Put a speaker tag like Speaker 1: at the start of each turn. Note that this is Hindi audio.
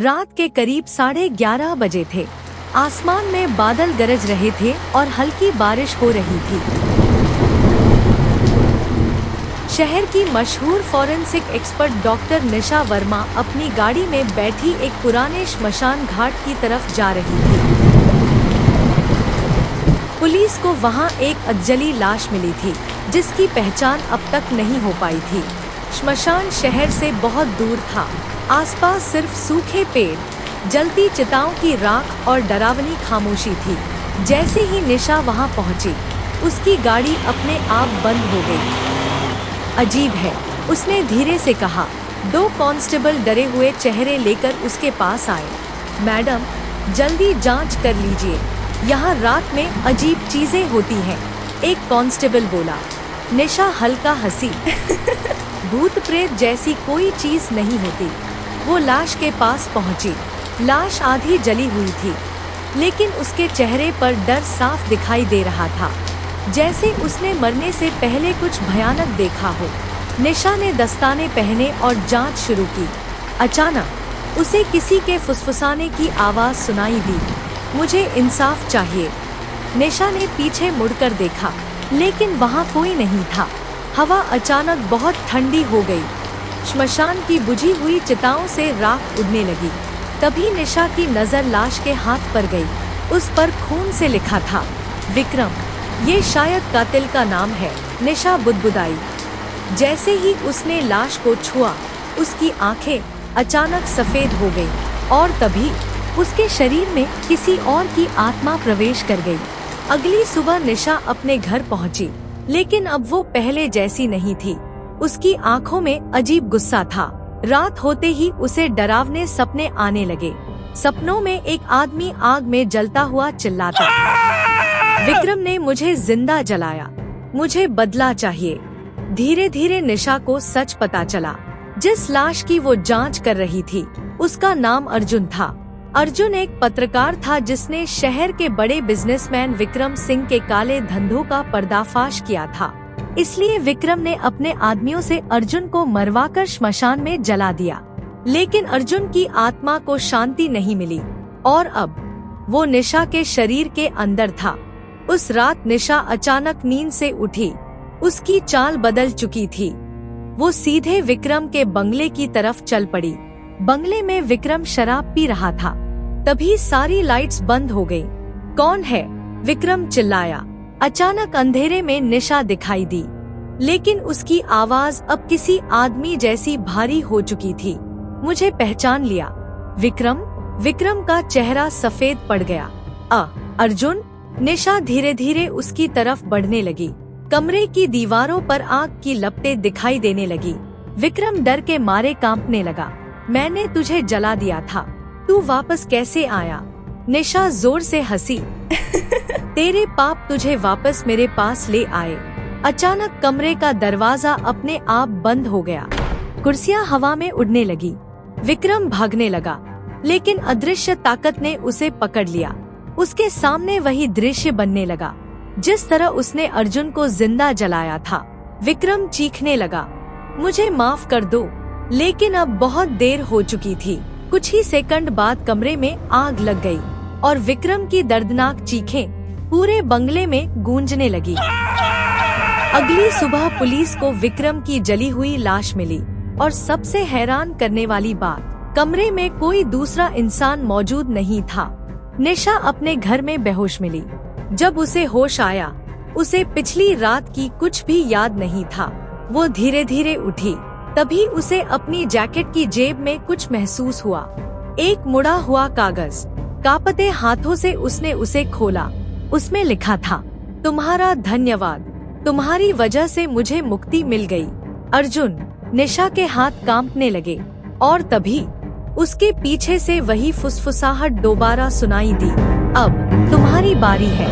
Speaker 1: रात के करीब 11:30 बजे थे। आसमान में बादल गरज रहे थे और हल्की बारिश हो रही थी। शहर की मशहूर फॉरेंसिक एक्सपर्ट डॉक्टर निशा वर्मा अपनी गाड़ी में बैठी एक पुराने श्मशान घाट की तरफ जा रही थी। पुलिस को वहां एक अधजली लाश मिली थी, जिसकी पहचान अब तक नहीं हो पाई थी। श्मशान शहर से बहुत दूर था। आसपास सिर्फ सूखे पेड़, जलती चिताओं की राख और डरावनी खामोशी थी। जैसे ही निशा वहां पहुंची, उसकी गाड़ी अपने आप बंद हो गई। अजीब है, उसने धीरे से कहा। 2 कांस्टेबल डरे हुए चेहरे लेकर उसके पास आए। मैडम, जल्दी जांच कर लीजिए, यहाँ रात में अजीब चीजें होती हैं, एक कांस्टेबल बोला। निशा हल्का हंसी। भूत प्रेत जैसी कोई चीज नहीं होती। वो लाश के पास पहुंची। लाश आधी जली हुई थी, लेकिन उसके चेहरे पर डर साफ दिखाई दे रहा था, जैसे उसने मरने से पहले कुछ भयानक देखा हो। निशा ने दस्ताने पहने और जांच शुरू की। अचानक उसे किसी के फुसफुसाने की आवाज सुनाई दी। मुझे इंसाफ चाहिए। निशा ने पीछे मुड़कर देखा, लेकिन वहाँ कोई नहीं था। हवा अचानक बहुत ठंडी हो गई। श्मशान की बुझी हुई चिताओं से राख उड़ने लगी। तभी निशा की नजर लाश के हाथ पर गई। उस पर खून से लिखा था, विक्रम। ये शायद कातिल का नाम है। निशा बुदबुदाई। जैसे ही उसने लाश को छुआ, उसकी आंखें अचानक सफेद हो गई और तभी उसके शरीर में किसी और की आत्मा प्रवेश कर गई। अगली सुबह निशा अपने घर पहुंची, लेकिन अब वो पहले जैसी नहीं थी। उसकी आंखों में अजीब गुस्सा था। रात होते ही उसे डरावने सपने आने लगे। सपनों में एक आदमी आग में जलता हुआ चिल्लाता, विक्रम ने मुझे जिंदा जलाया, मुझे बदला चाहिए। धीरे धीरे निशा को सच पता चला। जिस लाश की वो जांच कर रही थी, उसका नाम अर्जुन था। अर्जुन एक पत्रकार था जिसने शहर के बड़े बिजनेसमैन विक्रम सिंह के काले धंधों का पर्दाफाश किया था। इसलिए विक्रम ने अपने आदमियों से अर्जुन को मरवाकर श्मशान में जला दिया। लेकिन अर्जुन की आत्मा को शांति नहीं मिली और अब वो निशा के शरीर के अंदर था। उस रात निशा अचानक नींद से उठी। उसकी चाल बदल चुकी थी। वो सीधे विक्रम के बंगले की तरफ चल पड़ी। बंगले में विक्रम शराब पी रहा था। तभी सारी लाइट्स बंद हो गई। कौन है? विक्रम चिल्लाया। अचानक अंधेरे में निशा दिखाई दी, लेकिन उसकी आवाज अब किसी आदमी जैसी भारी हो चुकी थी। मुझे पहचान लिया, विक्रम। विक्रम का चेहरा सफेद पड़ गया। अर्जुन। निशा धीरे धीरे उसकी तरफ बढ़ने लगी। कमरे की दीवारों पर आग की लपटें दिखाई देने लगी। विक्रम डर के मारे कांपने लगा। मैंने तुझे जला दिया था, तू वापस कैसे आया? निशा जोर से हंसी। तेरे पाप तुझे वापस मेरे पास ले आए। अचानक कमरे का दरवाजा अपने आप बंद हो गया। कुर्सियां हवा में उड़ने लगी। विक्रम भागने लगा, लेकिन अदृश्य ताकत ने उसे पकड़ लिया। उसके सामने वही दृश्य बनने लगा, जिस तरह उसने अर्जुन को जिंदा जलाया था। विक्रम चीखने लगा, मुझे माफ कर दो। लेकिन अब बहुत देर हो चुकी थी। कुछ ही सेकंड बाद कमरे में आग लग गई और विक्रम की दर्दनाक चीखें पूरे बंगले में गूंजने लगी। अगली सुबह पुलिस को विक्रम की जली हुई लाश मिली और सबसे हैरान करने वाली बात, कमरे में कोई दूसरा इंसान मौजूद नहीं था। निशा अपने घर में बेहोश मिली। जब उसे होश आया, उसे पिछली रात की कुछ भी याद नहीं था। वो धीरे धीरे उठी। तभी उसे अपनी जैकेट की जेब में कुछ महसूस हुआ। एक मुड़ा हुआ कागज। कांपते हाथों से उसने उसे खोला। उसमें लिखा था, तुम्हारा धन्यवाद, तुम्हारी वजह से मुझे मुक्ति मिल गई। अर्जुन। निशा के हाथ कांपने लगे और तभी उसके पीछे से वही फुसफुसाहट दोबारा सुनाई दी, अब तुम्हारी बारी है।